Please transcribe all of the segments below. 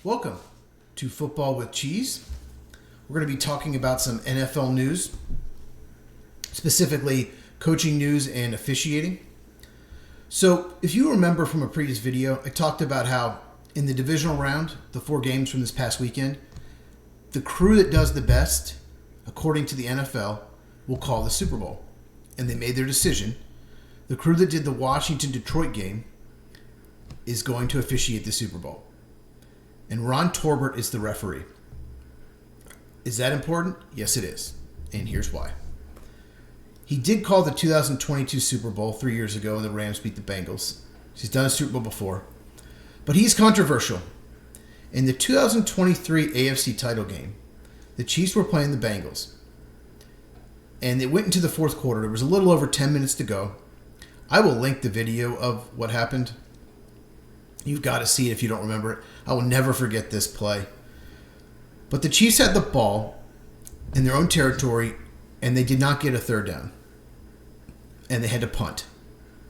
Welcome to Football with Cheese. We're going to be talking about some NFL news, specifically coaching news and officiating. So, if you remember from a previous video, I talked about how in the divisional round, the 4 games from this past weekend, the crew that does the best, according to the NFL, will call the Super Bowl. And they made their decision. The crew that did the Washington-Detroit game is going to officiate the Super Bowl. And Ron Torbert is the referee. Is that important? Yes, it is. And here's why. He did call the 2022 Super Bowl 3 years ago when the Rams beat the Bengals. He's done a Super Bowl before. But he's controversial. In the 2023 AFC title game, the Chiefs were playing the Bengals. And it went into the fourth quarter. There was a little over 10 minutes to go. I will link the video of what happened. You've got to see it if you don't remember it. I will never forget this play. But the Chiefs had the ball in their own territory, and they did not get a third down. And they had to punt.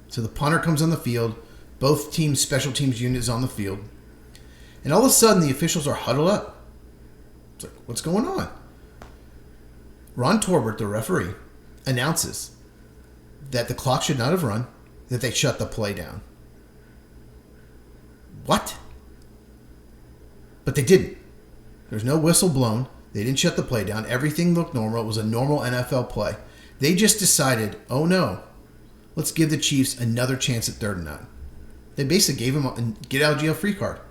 So the punter comes on the field. Both teams' special teams units on the field. And all of a sudden, the officials are huddled up. It's like, what's going on? Ron Torbert, the referee, announces that the clock should not have run, that they shut the play down. What? But they didn't. There's no whistle blown. They didn't shut the play down. Everything looked normal. It was a normal NFL play. They just decided, oh no, let's give the Chiefs another chance at 3rd and 9. They basically gave him a get out of jail free card.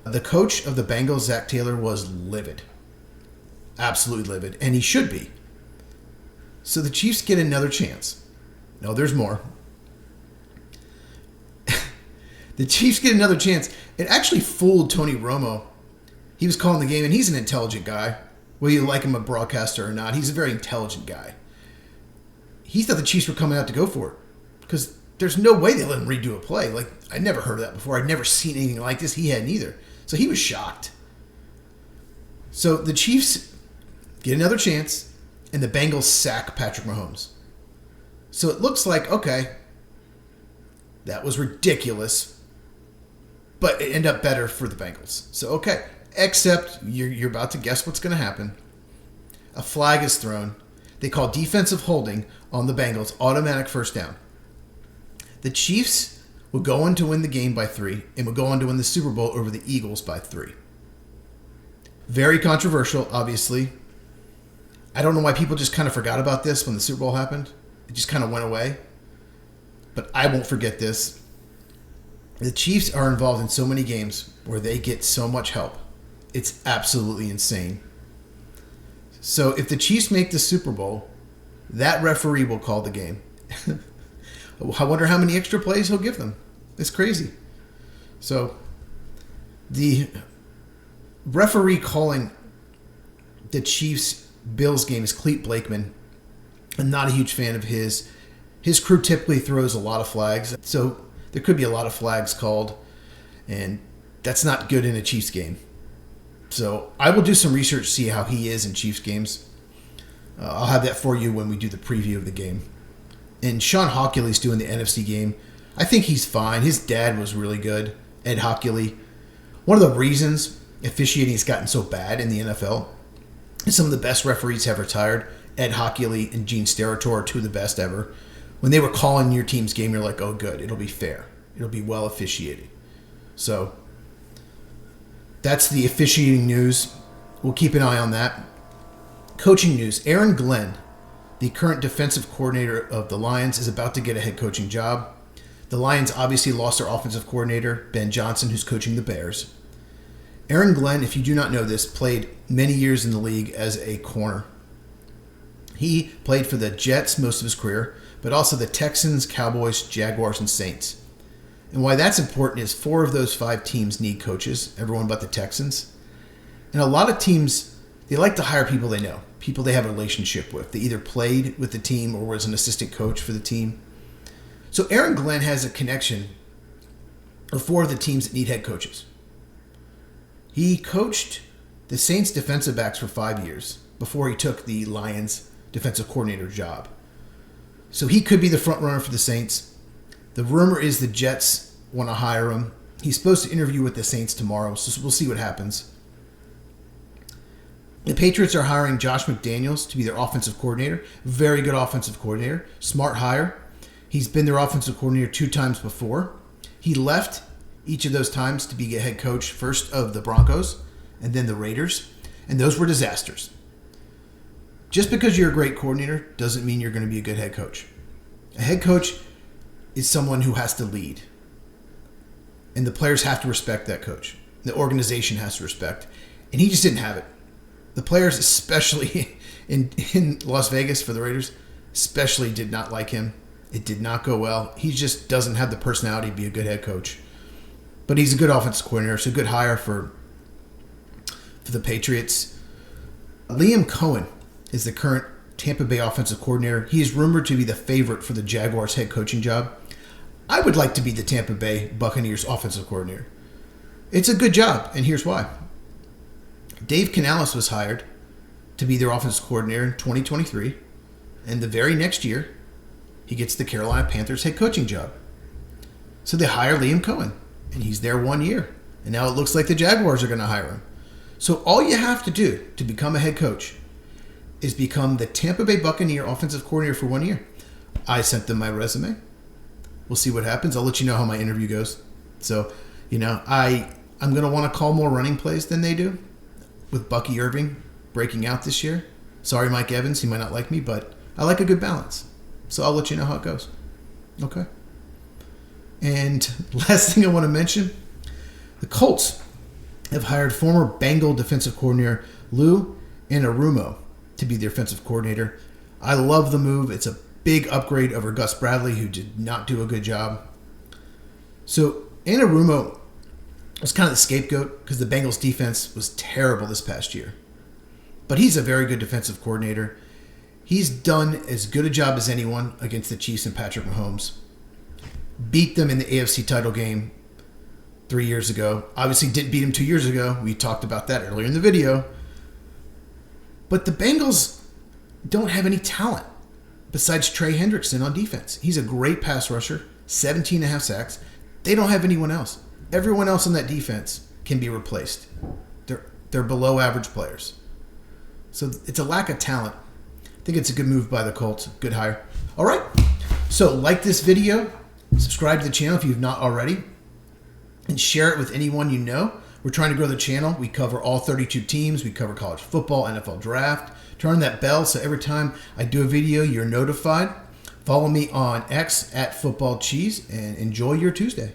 The coach of the Bengals, Zach Taylor, was livid. Absolutely livid. And he should be. So the Chiefs get another chance. No, there's more. The Chiefs get another chance. It actually fooled Tony Romo. He was calling the game, and he's an intelligent guy. Whether you like him a broadcaster or not, he's a very intelligent guy. He thought the Chiefs were coming out to go for it. Because there's no way they let him redo a play. Like, I'd never heard of that before. I'd never seen anything like this. He hadn't either. So he was shocked. So the Chiefs get another chance, and the Bengals sack Patrick Mahomes. So it looks like, okay, that was ridiculous. But it ended up better for the Bengals. So, okay. Except you're about to guess what's going to happen. A flag is thrown. They call defensive holding on the Bengals. Automatic first down. The Chiefs would go on to win the game by 3 and would go on to win the Super Bowl over the Eagles by 3. Very controversial, obviously. I don't know why people just kind of forgot about this when the Super Bowl happened. It just kind of went away. But I won't forget this. The Chiefs are involved in so many games where they get so much help. It's absolutely insane. So if the Chiefs make the Super Bowl, that referee will call the game. I wonder how many extra plays he'll give them. It's crazy. So the referee calling the Chiefs-Bills game is Clete Blakeman. I'm not a huge fan of his. His crew typically throws a lot of flags. So there could be a lot of flags called, and that's not good in a Chiefs game. So I will do some research to see how he is in Chiefs games. I'll have that for you when we do the preview of the game. And Sean Hockley's doing the NFC game. I think he's fine. His dad was really good, Ed Hockley. One of the reasons officiating has gotten so bad in the NFL is some of the best referees have retired. Ed Hockley and Gene Steratore are 2 of the best ever. When they were calling your team's game, you're like, oh, good. It'll be fair. It'll be well officiated. So that's the officiating news. We'll keep an eye on that. Coaching news. Aaron Glenn, the current defensive coordinator of the Lions, is about to get a head coaching job. The Lions obviously lost their offensive coordinator, Ben Johnson, who's coaching the Bears. Aaron Glenn, if you do not know this, played many years in the league as a corner. He played for the Jets most of his career, but also the Texans, Cowboys, Jaguars, and Saints. And why that's important is 4 of those 5 teams need coaches, everyone but the Texans. And a lot of teams, they like to hire people they know, people they have a relationship with. They either played with the team or was an assistant coach for the team. So Aaron Glenn has a connection with 4 of the teams that need head coaches. He coached the Saints defensive backs for 5 years before he took the Lions defensive coordinator job. So he could be the front runner for the Saints. The rumor is the Jets want to hire him. He's supposed to interview with the Saints tomorrow, so we'll see what happens. The Patriots are hiring Josh McDaniels to be their offensive coordinator. Very good offensive coordinator. Smart hire. He's been their offensive coordinator 2 times before. He left each of those times to be a head coach, first of the Broncos and then the Raiders, and those were disasters. Just because you're a great coordinator doesn't mean you're going to be a good head coach. A head coach is someone who has to lead. And the players have to respect that coach. The organization has to respect. And he just didn't have it. The players, especially in Las Vegas for the Raiders, especially did not like him. It did not go well. He just doesn't have the personality to be a good head coach. But he's a good offensive coordinator, so a good hire for the Patriots. Liam Cohen is the current Tampa Bay offensive coordinator. He is rumored to be the favorite for the Jaguars head coaching job. I would like to be the Tampa Bay Buccaneers offensive coordinator. It's a good job, and here's why. Dave Canales was hired to be their offensive coordinator in 2023, and the very next year, he gets the Carolina Panthers head coaching job. So they hire Liam Cohen, and he's there 1 year, and now it looks like the Jaguars are going to hire him. So all you have to do to become a head coach is become the Tampa Bay Buccaneer offensive coordinator for 1 year. I sent them my resume. We'll see what happens. I'll let you know how my interview goes. So, I'm going to want to call more running plays than they do with Bucky Irving breaking out this year. Sorry, Mike Evans. He might not like me, but I like a good balance. So I'll let you know how it goes. Okay. And last thing I want to mention, the Colts have hired former Bengal defensive coordinator Lou Anarumo to be their offensive coordinator. I love the move. It's a big upgrade over Gus Bradley, who did not do a good job. So Anarumo was kind of the scapegoat because the Bengals defense was terrible this past year. But he's a very good defensive coordinator. He's done as good a job as anyone against the Chiefs and Patrick Mahomes. Beat them in the AFC title game 3 years ago. Obviously didn't beat him 2 years ago. We talked about that earlier in the video. But the Bengals don't have any talent besides Trey Hendrickson on defense. He's a great pass rusher, 17.5 sacks. They don't have anyone else. Everyone else on that defense can be replaced. They're below average players. So it's a lack of talent. I think it's a good move by the Colts. Good hire. All right. So like this video, subscribe to the channel if you've not already, and share it with anyone you know. We're trying to grow the channel. We cover all 32 teams. We cover college football, NFL draft. Turn on that bell so every time I do a video, you're notified. Follow me on X @FootballCheese, and enjoy your Tuesday.